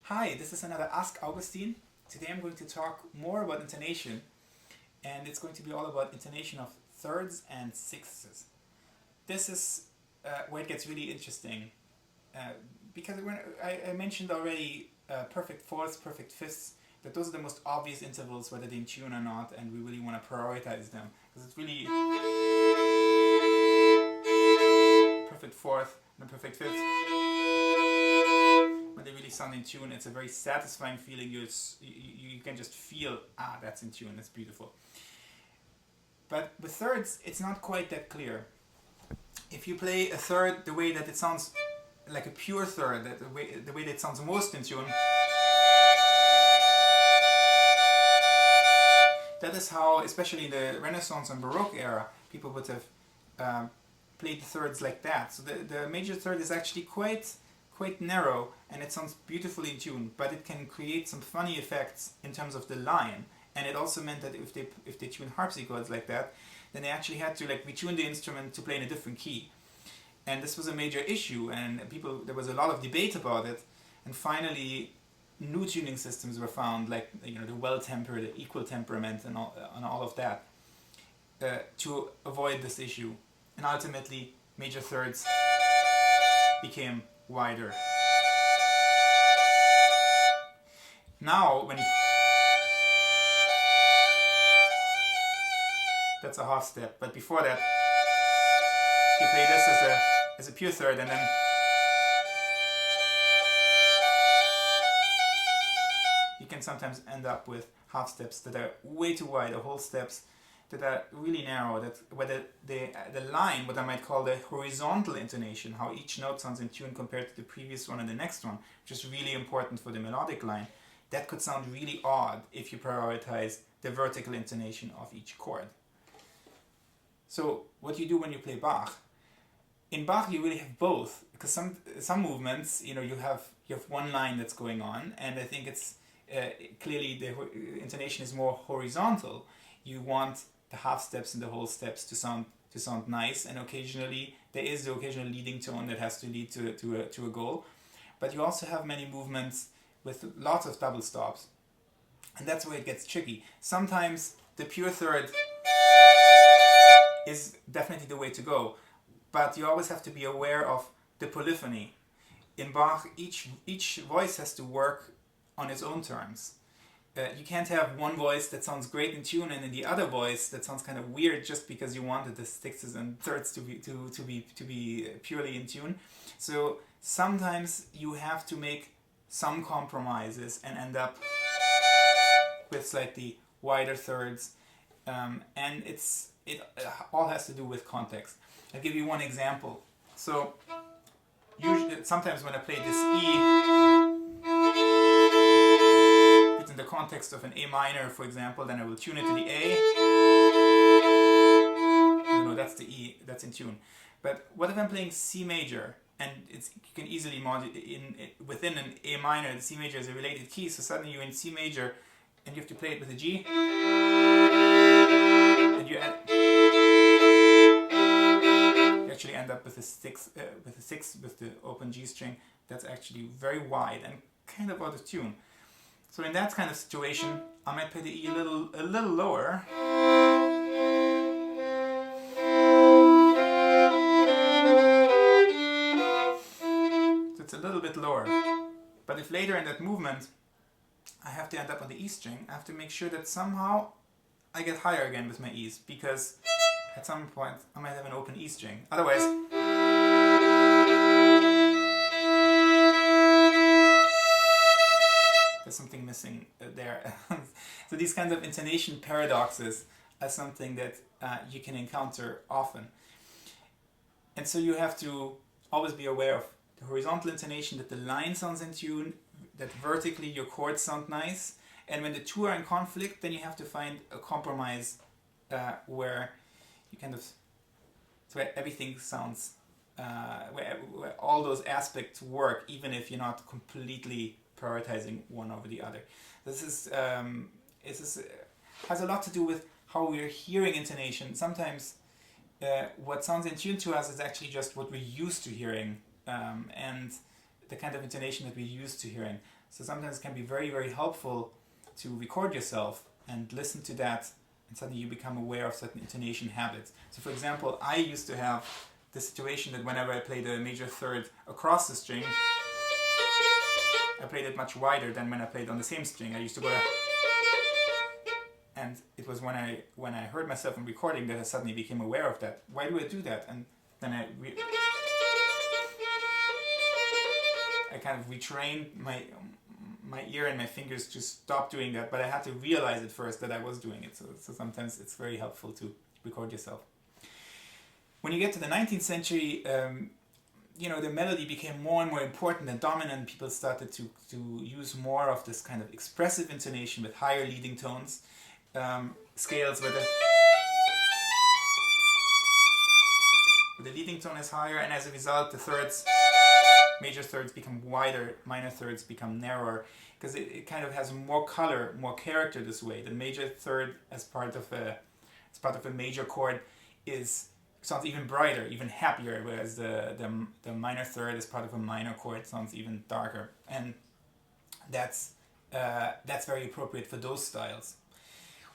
Hi, this is another Ask Augustin. Today I'm going to talk more about intonation, and it's going to be all about intonation of thirds and sixths. This is where it gets really interesting, because when I mentioned already perfect fourths, perfect fifths, that those are the most obvious intervals whether they're in tune or not, and we really want to prioritize them, because it's really perfect fourth and perfect fifth. When they really sound in tune, it's a very satisfying feeling. You can just feel, that's in tune, that's beautiful. But with thirds, it's not quite that clear. If you play a third the way that it sounds like a pure third, the way that it sounds most in tune, that is how, especially in the Renaissance and Baroque era, people would have played the thirds like that. So the major third is actually quite narrow, and it sounds beautifully in tune, but it can create some funny effects in terms of the line. And it also meant that if they tune harpsichords like that, then they actually had to retune the instrument to play in a different key. And this was a major issue, and there was a lot of debate about it. And finally, new tuning systems were found, like the well-tempered, the equal temperament, and all of that, to avoid this issue. And ultimately, major thirds became wider. Now, when that's a half step, but before that, you play this as a pure third, and then you can sometimes end up with half steps that are way too wide, or whole steps that are really narrow, that whether the line, what I might call the horizontal intonation, how each note sounds in tune compared to the previous one and the next one, which is really important for the melodic line, that could sound really odd if you prioritize the vertical intonation of each chord. So what you do when you play Bach, in Bach you really have both, because some movements, you have one line that's going on, and I think it's clearly the intonation is more horizontal. You want the half steps and the whole steps to sound nice, and occasionally there is the occasional leading tone that has to lead to a goal. But you also have many movements with lots of double stops, and that's where it gets tricky. Sometimes the pure third is definitely the way to go, but you always have to be aware of the polyphony. In Bach, each voice has to work on its own terms. You can't have one voice that sounds great in tune and then the other voice that sounds kind of weird just because you wanted the sixths and thirds to be purely in tune. So sometimes you have to make some compromises and end up with slightly wider thirds, and it all has to do with context. I'll give you one example. So usually, sometimes when I play this E, in the context of an A minor, for example, then I will tune it to the A. No, that's the E, that's in tune. But what if I'm playing C major, and you can easily modulate within an A minor, the C major is a related key, so suddenly you're in C major, and you have to play it with a G, and you actually end up with a six, with the open G string that's actually very wide and kind of out of tune. So in that kind of situation, I might play the E a little lower. So it's a little bit lower. But if later in that movement I have to end up on the E string, I have to make sure that somehow I get higher again with my E's, because at some point I might have an open E string. Otherwise, there's something missing there. So these kinds of intonation paradoxes are something that you can encounter often. And so you have to always be aware of the horizontal intonation, that the line sounds in tune, that vertically your chords sound nice, and when the two are in conflict, then you have to find a compromise where you where everything sounds, where all those aspects work, even if you're not completely prioritizing one over the other. This has a lot to do with how we're hearing intonation. Sometimes what sounds in tune to us is actually just what we're used to hearing, and the kind of intonation that we're used to hearing. So sometimes it can be very, very helpful to record yourself and listen to that, and suddenly you become aware of certain intonation habits. So for example, I used to have the situation that whenever I played a major third across the string, I played it much wider than when I played on the same string. I used to go, and it was when I heard myself in recording that I suddenly became aware of that. Why do I do that? And then I kind of retrained my ear and my fingers to stop doing that, but I had to realize at first that I was doing it. So sometimes it's very helpful to record yourself. When you get to the 19th century, the melody became more and more important and dominant. People started to use more of this kind of expressive intonation with higher leading tones, scales where the leading tone is higher, and as a result the major thirds become wider, minor thirds become narrower, because it kind of has more color, more character this way. The major third as part of a major chord sounds even brighter, even happier, whereas the minor third as part of a minor chord sounds even darker, and that's very appropriate for those styles.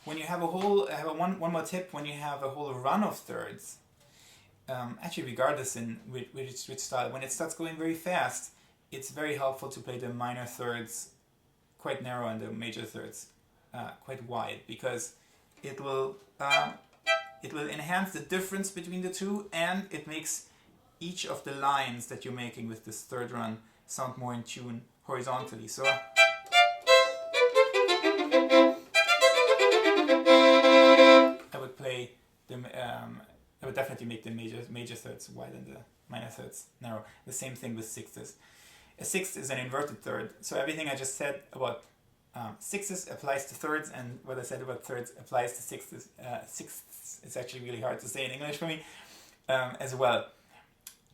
When you have one more tip. When you have a whole run of thirds, actually regardless in which style, when it starts going very fast, it's very helpful to play the minor thirds quite narrow and the major thirds quite wide, because it will enhance the difference between the two, and it makes each of the lines that you're making with this third run sound more in tune horizontally. So I would definitely make the major thirds wide and the minor thirds narrow. The same thing with sixths. A sixth is an inverted third, so everything I just said about sixths applies to thirds, and what I said about thirds applies to sixths. Sixths, it's actually really hard to say in English for me as well.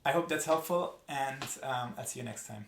I hope that's helpful, and I'll see you next time.